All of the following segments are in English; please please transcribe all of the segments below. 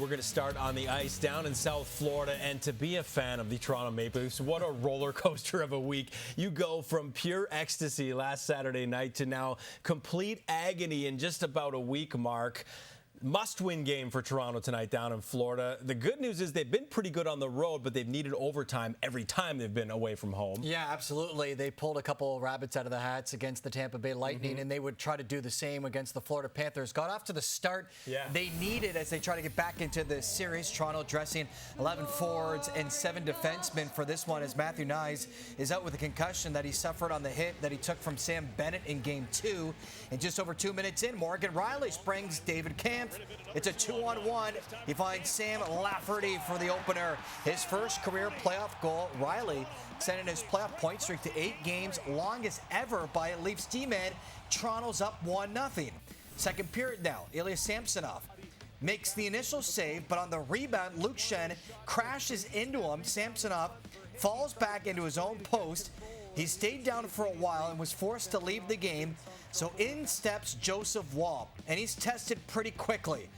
We're going to start on the ice down in South Florida, and to be a fan of the Toronto Maple Leafs, what a roller coaster of a week. You go from pure ecstasy last Saturday night to now complete agony in just about a week, Mark. Must-win game for Toronto tonight down in Florida. The good news is they've been pretty good on the road, but they've needed overtime every time they've been away from home. Yeah, absolutely. They pulled a couple of rabbits out of the hats against the Tampa Bay Lightning, and they would try to do the same against the Florida Panthers. Got off to the start they needed as they try to get back into the series. Toronto dressing 11 forwards and 7 defensemen for this one, as Matthew Nyes is out with a concussion that he suffered on the hit that he took from Sam Bennett in Game 2. And just over 2 minutes in, Morgan Rielly springs David Kampf. It's a 2-on-1. He finds Sam Lafferty for the opener. His first career playoff goal. Rielly sending his playoff point streak to 8 games, longest ever by a Leafs D-man. Toronto's up 1-0. Second period now. Ilya Samsonov makes the initial save, but on the rebound, Luke Schenn crashes into him. Samsonov falls back into his own post. He stayed down for a while and was forced to leave the game. So in steps Joseph Woll, and he's tested pretty quickly.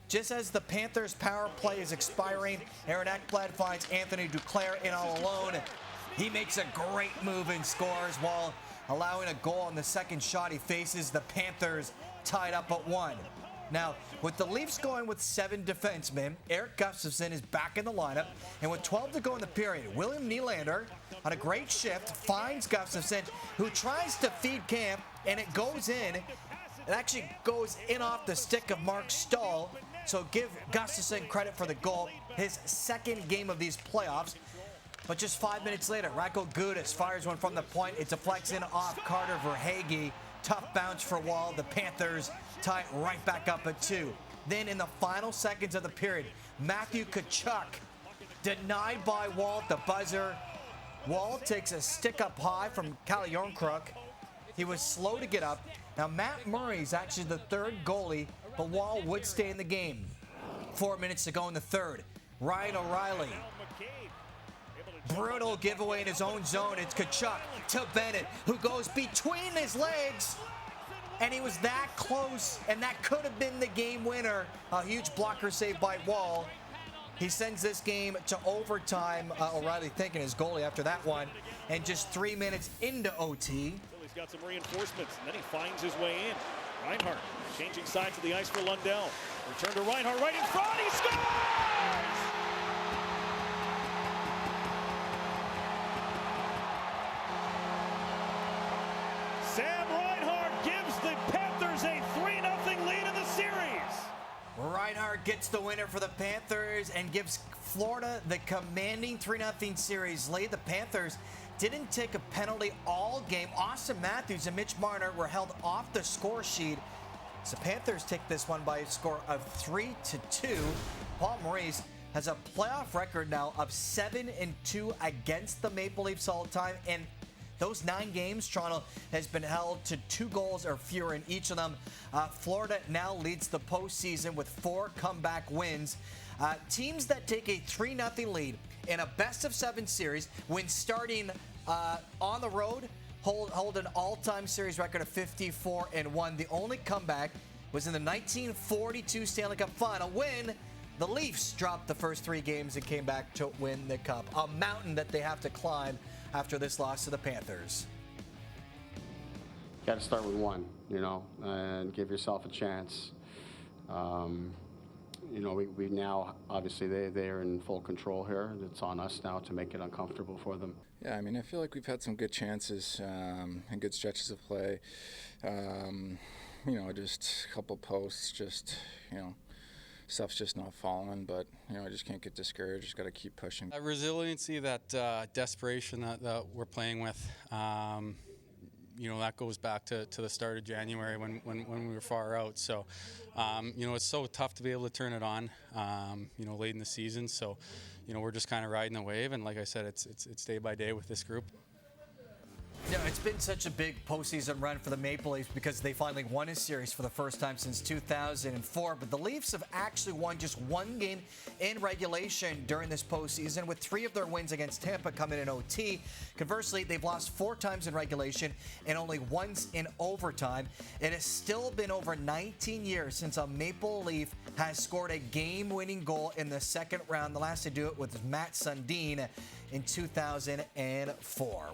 Just as the Panthers' power play is expiring, Aaron Ekblad finds Anthony Duclair in all alone. He makes a great move and scores while allowing a goal on the second shot he faces. The Panthers tied up at 1. Now, with the Leafs going with 7 defensemen, Erik Gustafsson is back in the lineup, and with 12 to go in the period, William Nylander, on a great shift, finds Gustafsson, who tries to feed Kampf, and it goes in. It actually goes in off the stick of Mark Stahl, so give Gustafsson credit for the goal, his second game of these playoffs. But just 5 minutes later, Radko Gudas fires one from the point. It deflects in off Carter Verhaeghe. Tough bounce for Woll. The Panthers tie it right back up at 2. Then in the final seconds of the period, Matthew Tkachuk denied by Woll at the buzzer. Woll takes a stick up high from Calle Järnkrok. He was slow to get up. Now Matt Murray's actually the third goalie, but Woll would stay in the game. 4 minutes to go in the third. Ryan O'Reilly. Brutal giveaway in his own zone. It's Tkachuk to Bennett, who goes between his legs. And he was that close, and that could have been the game winner. A huge blocker save by Woll. He sends this game to overtime. O'Reilly thanking his goalie after that one. And just 3 minutes into OT. He's got some reinforcements, and then he finds his way in. Reinhart changing sides of the ice for Lundell. Return to Reinhart right in front. He scores! Sam Reinhart gives the Panthers a 3-0 lead in the series. Reinhart gets the winner for the Panthers and gives Florida the commanding 3-0 series lead. The Panthers didn't take a penalty all game. Austin Matthews and Mitch Marner were held off the score sheet. So Panthers take this one by a score of 3-2. Paul Maurice has a playoff record now of 7-2 against the Maple Leafs all time, and those 9 games, Toronto has been held to 2 goals or fewer in each of them. Florida now leads the postseason with 4 comeback wins. Teams that take a 3-0 lead in a best-of-7 series when starting on the road hold an all-time series record of 54-1. The only comeback was in the 1942 Stanley Cup Final when the Leafs dropped the first 3 games and came back to win the Cup. A mountain that they have to climb after this loss to the Panthers. Got to start with 1, and give yourself a chance. We now, obviously, they're in full control here. It's on us now to make it uncomfortable for them. Yeah, I feel like we've had some good chances and good stretches of play. Just a couple posts, stuff's just not falling, but I just can't get discouraged. Just got to keep pushing. That resiliency, that desperation that we're playing with, that goes back to the start of January when we were far out. So, it's so tough to be able to turn it on, late in the season. So, we're just kind of riding the wave, and like I said, it's day by day with this group. Yeah, it's been such a big postseason run for the Maple Leafs because they finally won a series for the first time since 2004. But the Leafs have actually won just one game in regulation during this postseason, with 3 of their wins against Tampa coming in OT. Conversely, they've lost 4 times in regulation and only once in overtime. It has still been over 19 years since a Maple Leaf has scored a game-winning goal in the second round. The last to do it was Matt Sundin in 2004.